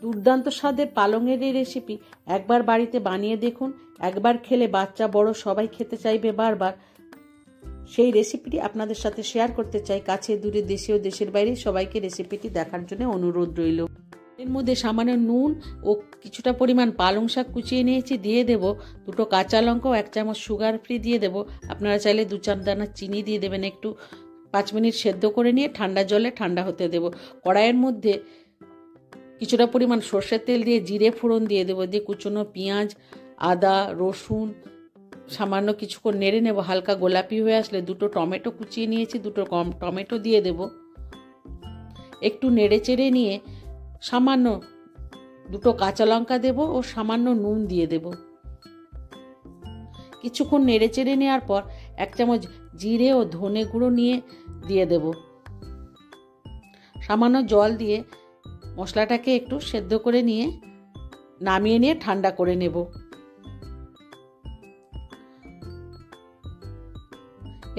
দুর্দান্ত স্বাদের পালংয়ের এই রেসিপি একবার বাড়িতে বানিয়ে দেখুন। একবার খেলে বাচ্চা বড় সবাই খেতে চাইবে বারবার। সেই রেসিপিটি আপনাদের সাথে শেয়ার করতে চাই। কাছে দূরে দেশে ও দেশের বাইরে সবাইকে রেসিপিটি দেখার জন্য অনুরোধ রইল। এর মধ্যে সামান্য নুন ও কিছুটা পরিমাণ পালং শাক কুচিয়ে নিয়েছি, দিয়ে দেব 2 কাঁচা লঙ্কা ও 1 চামচ সুগার ফ্রি দিয়ে দেব। আপনারা চাইলে 2-4 দানা চিনি দিয়ে দেবেন। একটু 5 মিনিট সেদ্ধ করে নিয়ে ঠান্ডা জলে ঠান্ডা হতে দেব। কড়াইয়ের মধ্যে কিছুটা পরিমাণ সর্ষের তেল দিয়ে জিরে ফোড়ন দিয়ে দেবো, দিয়ে কুচনো পেঁয়াজ, আদা, রসুন সামান্য কিছুক্ষণ নেড়ে নেব। হালকা গোলাপি হয়ে আসলে 2 টমেটো কুচিয়ে নিয়েছি, 2 টমেটো দিয়ে দেব। একটু নেড়ে চেড়ে নিয়ে সামান্য 2 কাঁচা লঙ্কা দেব ও সামান্য নুন দিয়ে দেব। কিছুক্ষণ নেড়ে চেড়ে নেওয়ার পর 1 চামচ জিরে ও ধনে গুঁড়ো নিয়ে দিয়ে দেব। সামান্য জল দিয়ে মশলাটাকে একটু সেদ্ধ করে নিয়ে নামিয়ে নিয়ে ঠান্ডা করে নেব।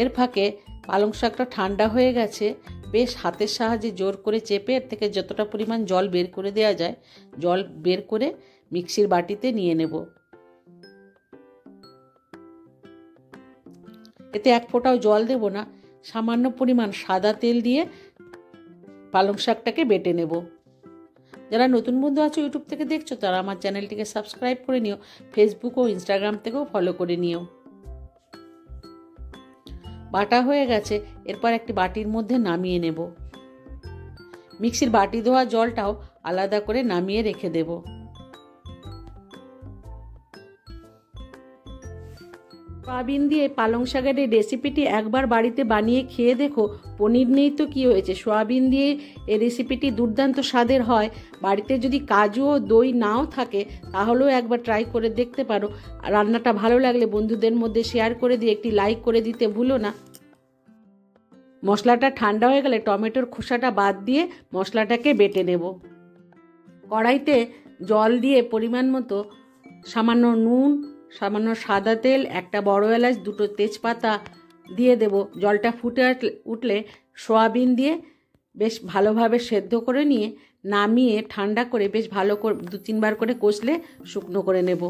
এর ফাঁকে পালং শাকটা ঠান্ডা হয়ে গেছে। বেশ হাতের সাহায্যে জোর করে চেপে এর থেকে যতটা পরিমাণ জল বের করে দেওয়া যায় জল বের করে মিক্সির বাটিতে নিয়ে নেব। এতে 1 ফোঁটাও জল দেব না। সামান্য পরিমাণ সাদা তেল দিয়ে পালং শাকটাকে বেটে নেব। যারা নতুন বন্ধু আছো ইউটিউব থেকে দেখছো তারা আমার চ্যানেলটিকে সাবস্ক্রাইব করে নিও। ফেসবুক ও ইনস্টাগ্রাম থেকেও ফলো করে নিও। বাটা হয়ে গেছে। এরপর একটি বাটির মধ্যে নামিয়ে নেব। মিক্সির বাটি ধোয়া জলটাও আলাদা করে নামিয়ে রেখে দেব। সয়াবিন দিয়ে পালং শাকের এই রেসিপিটি একবার বাড়িতে বানিয়ে খেয়ে দেখো। পনির নেই তো কি হয়েছে, সয়াবিন দিয়ে এই রেসিপিটি দুর্দান্ত স্বাদের হয়। বাড়িতে যদি কাজু ও দই নাও থাকে তাহলেও একবার ট্রাই করে দেখতে পারো। রান্নাটা ভালো লাগলে বন্ধুদের মধ্যে শেয়ার করে দিয়ে একটি লাইক করে দিতে ভুলো না। মশলাটা ঠান্ডা হয়ে গেলে টমেটোর খোসাটা বাদ দিয়ে মশলাটাকে বেটে নেব। কড়াইতে জল দিয়ে পরিমাণ মতো সামান্য নুন, সামান্য সাদা তেল, 1টা বড় এলাচ, 2 তেজপাতা দিয়ে দেব। জলটা ফুটে উঠলে সয়াবিন দিয়ে বেশ ভালোভাবে সেদ্ধ করে নিয়ে নামিয়ে ঠান্ডা করে বেশ ভালো করে 2-3 বার করে কষলে শুকনো করে নেব।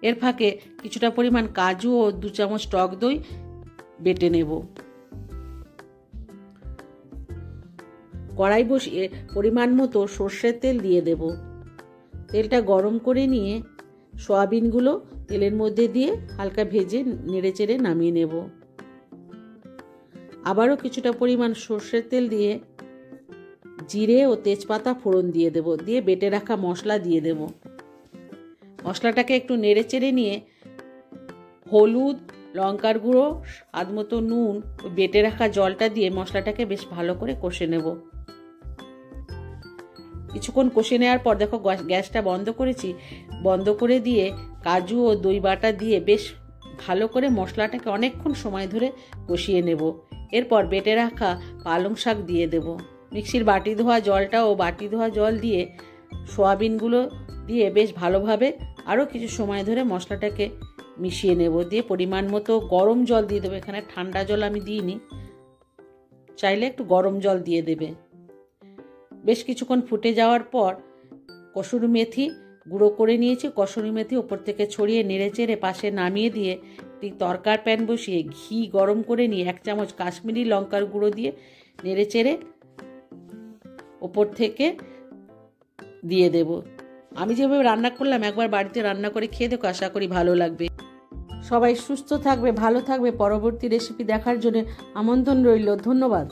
এর ফাঁকে কিছুটা পরিমাণ কাজু ও 2 চামচ টক দই বেটে নেব। কড়াই বসিয়ে পরিমাণ মতো সর্ষের তেল দিয়ে দেব। তেলটা গরম করে নিয়ে সয়াবিনগুলো তেলের মধ্যে দিয়ে হালকা ভেজে নেড়ে চেড়ে নামিয়ে নেব। আবারও কিছুটা পরিমাণ সর্ষের তেল দিয়ে জিরে ও তেজপাতা ফোড়ন দিয়ে দেব। দিয়ে বেটে রাখা মশলা দিয়ে দেব। মশলাটাকে একটু নেড়ে চেড়ে নিয়ে হলুদ, লঙ্কার গুঁড়ো, স্বাদ মতো নুন, বেটে রাখা জলটা দিয়ে মশলাটাকে বেশ ভালো করে কষে নেব। কিছুক্ষণ কষে নেওয়ার পর দেখো গ্যাসটা বন্ধ করেছি। বন্ধ করে দিয়ে কাজু ও দই বাটা দিয়ে বেশ ভালো করে মশলাটাকে অনেকক্ষণ সময় ধরে কষিয়ে নেব। এরপর বেটে রাখা পালং শাক দিয়ে দেব। মিক্সির বাটি ধোয়া জলটা ও বাটি ধোয়া জল দিয়ে সয়াবিনগুলো দিয়ে বেশ ভালোভাবে আরও কিছু সময় ধরে মশলাটাকে মিশিয়ে নেব। দিয়ে পরিমাণ মতো গরম জল দিয়ে দেবো। এখানে ঠান্ডা জল আমি দিইনি, চাইলে একটু গরম জল দিয়ে দেবে। বেশ কিছুক্ষণ ফুটে যাওয়ার পর কসুরি মেথি গুঁড়ো করে নিয়েছি, কসুরি মেথি ওপর থেকে ছড়িয়ে নেড়ে চেড়ে পাশে নামিয়ে দিয়ে একটি তরকার প্যান বসিয়ে ঘি গরম করে নিয়ে 1 চামচ কাশ্মীরি লঙ্কার গুঁড়ো দিয়ে নেড়ে চেড়ে ওপর থেকে দিয়ে দেব। আমি যেভাবে রান্না করলাম একবার বাড়িতে রান্না করে খেয়ে দেখো, আশা করি ভালো লাগবে। সবাই সুস্থ থাকবে, ভালো থাকবে। পরবর্তী রেসিপি দেখার জন্য আমন্ত্রণ রইল। ধন্যবাদ।